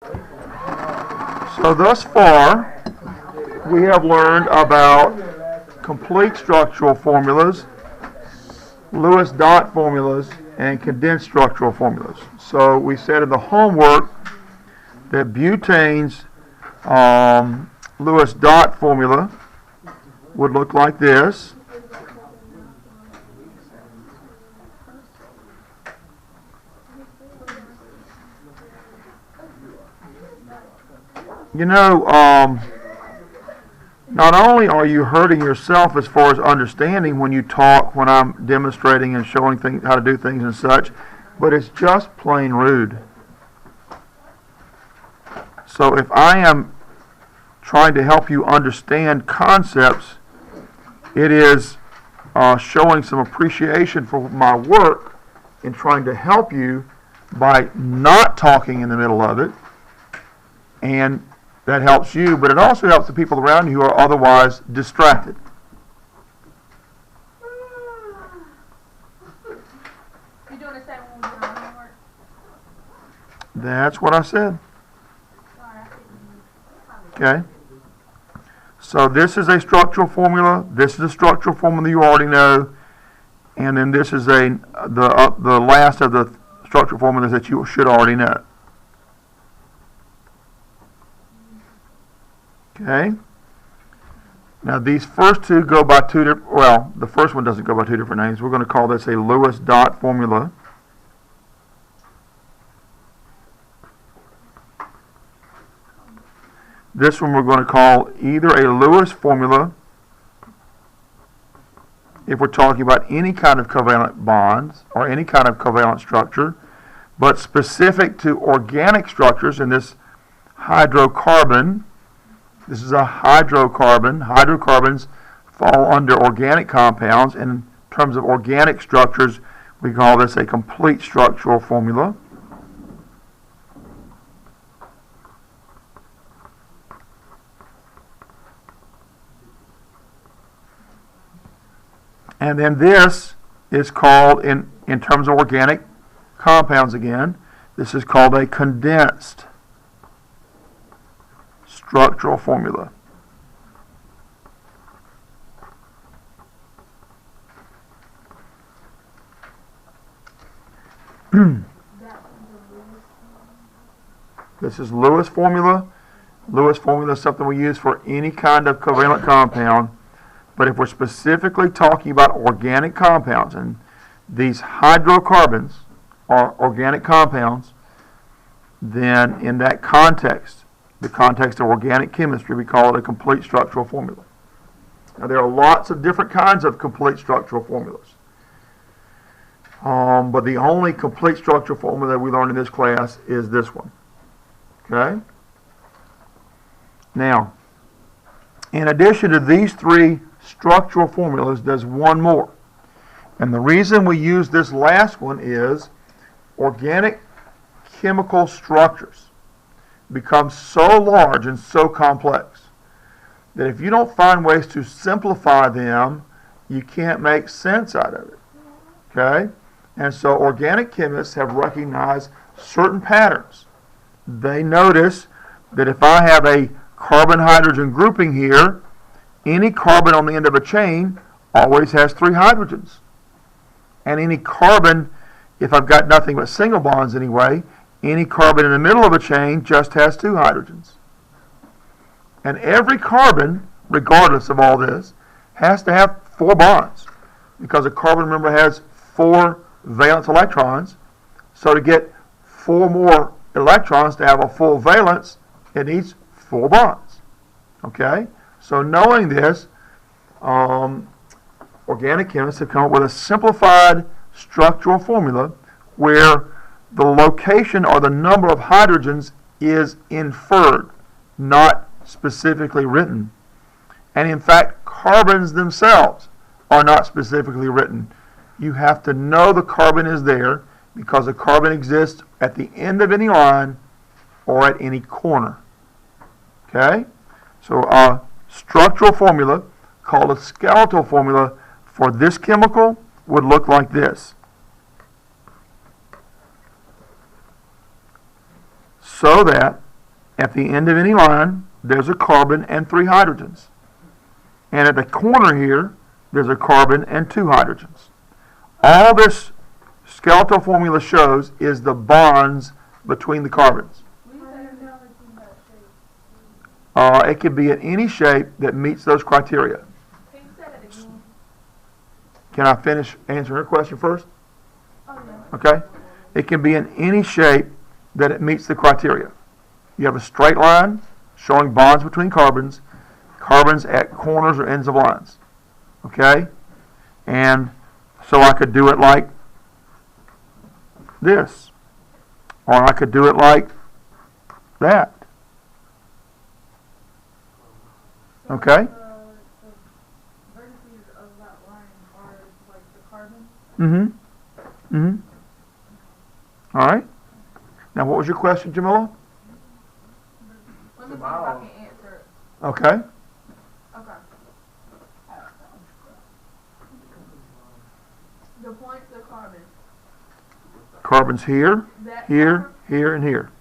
So thus far, we have learned about complete structural formulas, Lewis dot formulas, and condensed structural formulas. So we said in the homework that butane's Lewis dot formula would look like this. You know, not only are you hurting yourself as far as understanding when you talk, when I'm demonstrating and showing things, how to do things and such, but it's just plain rude. So if I am trying to help you understand concepts, it is showing some appreciation for my work in trying to help you by not talking in the middle of it, and that helps you, but it also helps the people around you who are otherwise distracted. You doing the same when we do our homework? That's what I said. Okay. So this is a structural formula. This is a structural formula you already know, and then this is the last of the structural formulas that you should already know. Okay. Now these first two go by two different, well, the first one doesn't go by two different names. We're going to call this a Lewis dot formula. This one we're going to call either a Lewis formula if we're talking about any kind of covalent bonds or any kind of covalent structure, but specific to organic structures in this hydrocarbon. This is a hydrocarbon. Hydrocarbons fall under organic compounds. In terms of organic structures, we call this a complete structural formula. And then this is called, in terms of organic compounds again, this is called a condensed structural formula. This is Lewis formula. Lewis formula is something we use for any kind of covalent compound. But if we're specifically talking about organic compounds, and these hydrocarbons are organic compounds, then in that context, the context of organic chemistry, we call it a complete structural formula. Now there are lots of different kinds of complete structural formulas. But the only complete structural formula that we learned in this class is this one. Okay? Now, in addition to these three structural formulas, there's one more. And the reason we use this last one is organic chemical structures become so large and so complex that if you don't find ways to simplify them, you can't make sense out of it. Okay? And so organic chemists have recognized certain patterns. They notice that if I have a carbon-hydrogen grouping here, any carbon on the end of a chain always has 3 hydrogens. And any carbon, if I've got nothing but single bonds anyway, any carbon in the middle of a chain just has 2 hydrogens. And every carbon, regardless of all this, has to have 4 bonds. Because a carbon, remember, has 4 valence electrons. So to get 4 more electrons to have a full valence, it needs 4 bonds. Okay? So knowing this, organic chemists have come up with a simplified structural formula where the location or the number of hydrogens is inferred, not specifically written. And in fact, carbons themselves are not specifically written. You have to know the carbon is there because a carbon exists at the end of any line or at any corner. Okay? So a structural formula called a skeletal formula for this chemical would look like this. So that At the end of any line, there's a carbon and 3 hydrogens. And at the corner here, there's a carbon and 2 hydrogens. All this skeletal formula shows is the bonds between the carbons. It can be in any shape that meets those criteria. Can you say that again? Can I finish answering her question first? Oh, yeah. Okay? It can be in any shape that it meets the criteria. You have a straight line showing bonds between carbons, carbons at corners or ends of lines. Okay? And so I could do it like this. Or I could do it like that. Okay? The vertices of that line are like the carbon. Mm-hmm. Mm-hmm. All right. Now, what was your question, Jamila? Let me see if I can answer it. Okay. Okay. The points of carbon. Carbons here, That here, carbon- here, and here.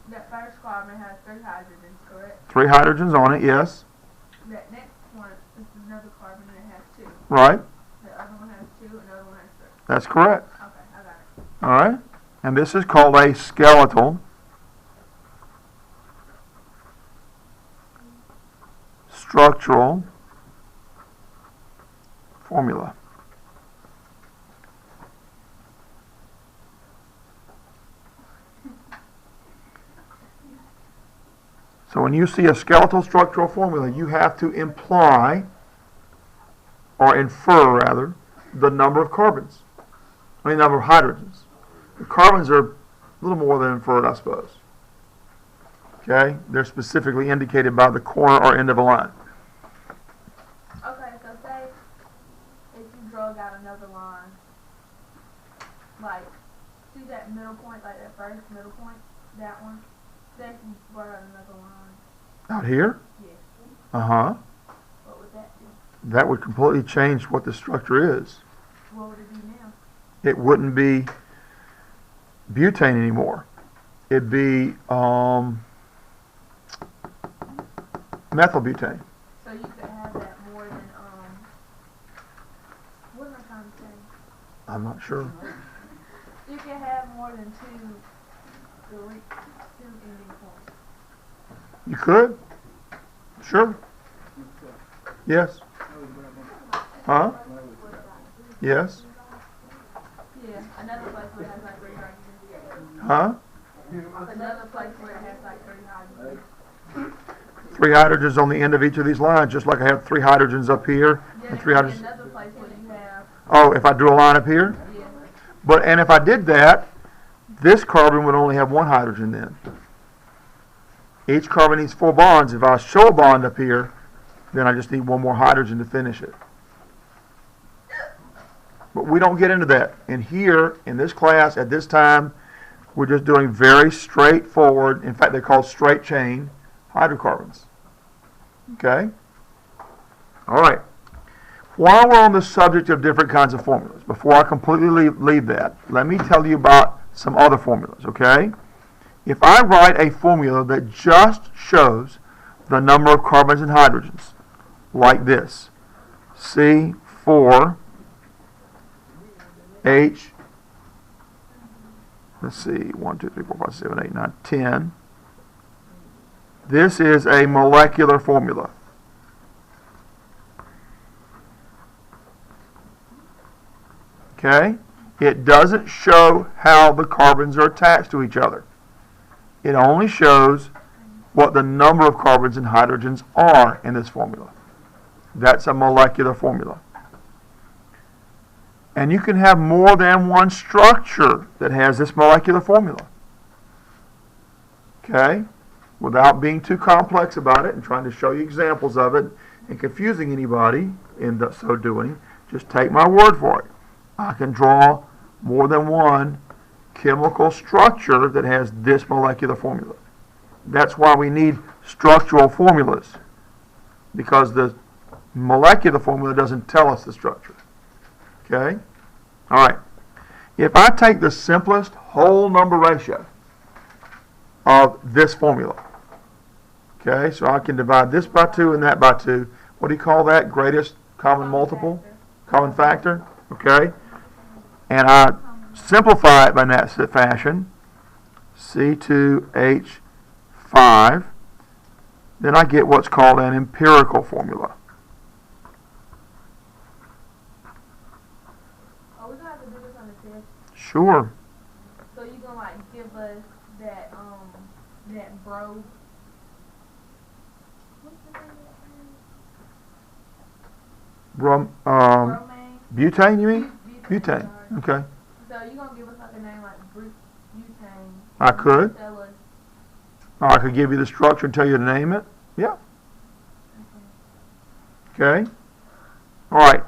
That first carbon has 3 hydrogens, correct? 3 hydrogens on it, yes. That next one is another carbon and it has 2. Right. The other one has 2 and the other one has 3. That's correct. Okay, I got it. All right. And this is called a skeletal structural formula. So when you see a skeletal structural formula, you have to imply, or infer rather, the number of carbons. I mean, number of hydrogens. The carbons are a little more than inferred, I suppose. Okay? They're specifically indicated by the corner or end of a line. Okay, so say if you drug out another line, like, see that middle point, like that first middle point, that one? Say if you brought out another line. Out here? Yes. Uh-huh. What would that do? That would completely change what the structure is. What would it be now? It wouldn't be butane anymore. It'd be methylbutane. So you could have that more than, what am I trying to say? I'm not sure. You can have more than two ending points. You could? Sure. Yes. Huh? Yes. Yeah, another place where it has like 3 hydrogens. Huh? Another place where it has like 3 hydrogens. 3 hydrogens on the end of each of these lines, just like I have 3 hydrogens up here Yeah, and 3 there could be hydrogens. another place where you have, Oh, if I drew a line up here? yeah. And if I did that, this carbon would only have 1 hydrogen then. Each carbon needs 4 bonds. If I show a bond up here, then I just need 1 more hydrogen to finish it. But we don't get into that. And here, in this class, at this time, we're just doing very straightforward, in fact, they're called straight chain hydrocarbons. Okay? All right. While we're on the subject of different kinds of formulas, before I completely leave that, let me tell you about some other formulas, okay? If I write a formula that just shows the number of carbons and hydrogens, like this, C4H, let's see, 1, 2, 3, 4, 5, 7, 8, 9, 10. This is a molecular formula. Okay? It doesn't show how the carbons are attached to each other. It only shows what the number of carbons and hydrogens are in this formula. That's a molecular formula. And you can have more than one structure that has this molecular formula. Okay? Without being too complex about it and trying to show you examples of it and confusing anybody in so doing, just take my word for it. I can draw more than one chemical structure that has this molecular formula. That's why we need structural formulas, because the molecular formula doesn't tell us the structure. Okay? All right. If I take the simplest whole number ratio of this formula, Okay, so I can divide this by 2 and that by 2. What do you call that? Greatest common multiple? Common factor? Okay. And I simplify it by that fashion. C2H5. Then I get what's called an empirical formula. Are we gonna have to do this on the test? Sure. So you gonna like give us that that bro. What's the name of bromine? Butane, you mean? Butane. Okay. So you gonna give us like a name like butane? I could. Tell us. Or I could give you the structure and tell you to name it. Yeah. Okay. All right.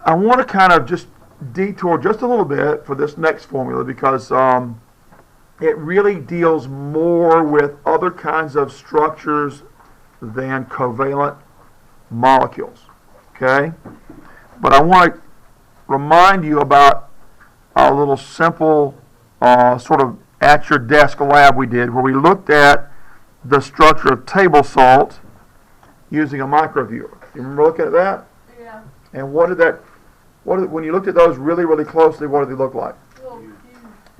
I want to kind of just detour just a little bit for this next formula because it really deals more with other kinds of structures than covalent molecules. Okay? But I want to remind you about a little simple sort of at your desk lab we did where we looked at the structure of table salt using a microviewer. You remember looking at that? Yeah. And when you looked at those really, really closely, what did they look like? Little cubes.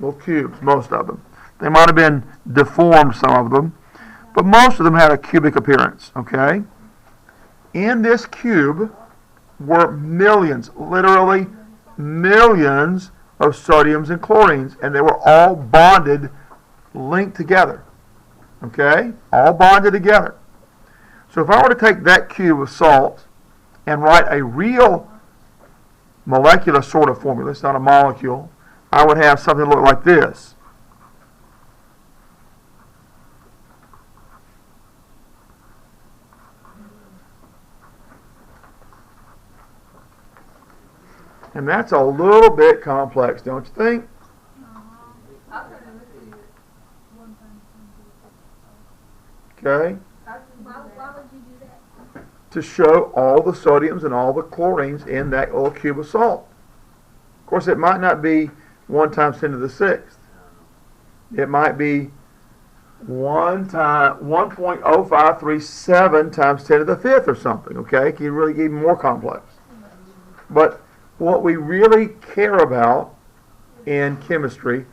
Little cubes, most of them. They might have been deformed, some of them, but most of them had a cubic appearance, okay? In this cube were millions, literally millions of sodiums and chlorines, and they were all bonded, linked together, okay? All bonded together. So if I were to take that cube of salt and write a real molecular sort of formula, it's not a molecule, I would have something that looked like this. And that's a little bit complex, don't you think? Okay? Why would you do that? To show all the sodiums and all the chlorines in that little cube of salt. Of course, it might not be 1 times 10 to the 6th. It might be 1.0537 times 10 to the 5th or something, okay? It can really get even more complex. But what we really care about in chemistry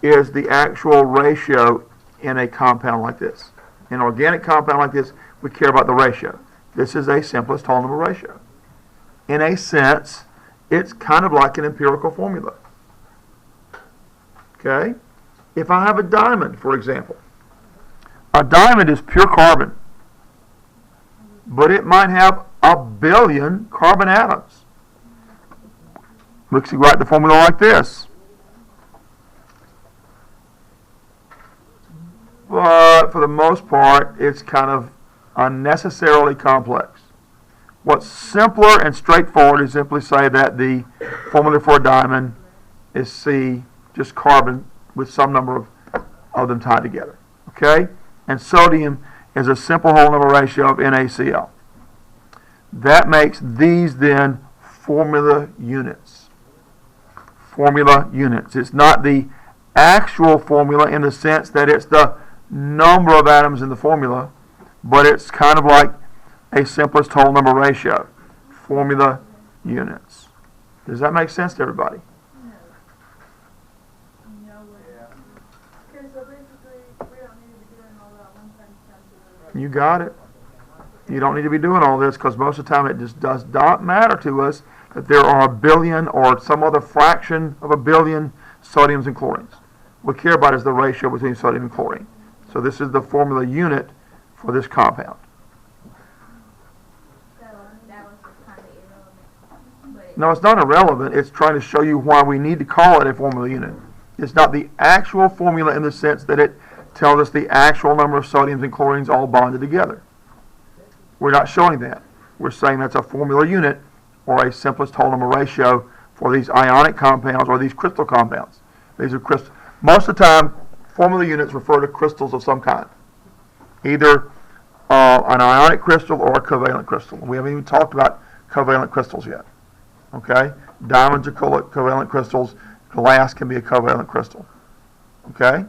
is the actual ratio in a compound like this. In an organic compound like this, we care about the ratio. This is a simplest whole number ratio. In a sense, it's kind of like an empirical formula. Okay? If I have a diamond, for example, a diamond is pure carbon, but it might have 1 billion carbon atoms. We can write the formula like this. But for the most part, it's kind of unnecessarily complex. What's simpler and straightforward is simply say that the formula for a diamond is C, just carbon with some number of them tied together. Okay? And sodium is a simple whole number ratio of NaCl. That makes these then formula units. Formula units. It's not the actual formula in the sense that it's the number of atoms in the formula, but it's kind of like a simplest whole number ratio. Formula units. Does that make sense to everybody? You got it. You don't need to be doing all this because most of the time it just does not matter to us that there are 1 billion or some other fraction of 1 billion sodiums and chlorines. What we care about is the ratio between sodium and chlorine. So this is the formula unit for this compound. So that was just kind of irrelevant. No, it's not irrelevant. It's trying to show you why we need to call it a formula unit. It's not the actual formula in the sense that it tells us the actual number of sodiums and chlorines all bonded together. We're not showing that. We're saying that's a formula unit or a simplest whole number ratio for these ionic compounds or these crystal compounds. These are crystal. Most of the time, formula units refer to crystals of some kind. Either an ionic crystal or a covalent crystal. We haven't even talked about covalent crystals yet. Okay? Diamonds are covalent crystals. Glass can be a covalent crystal. Okay?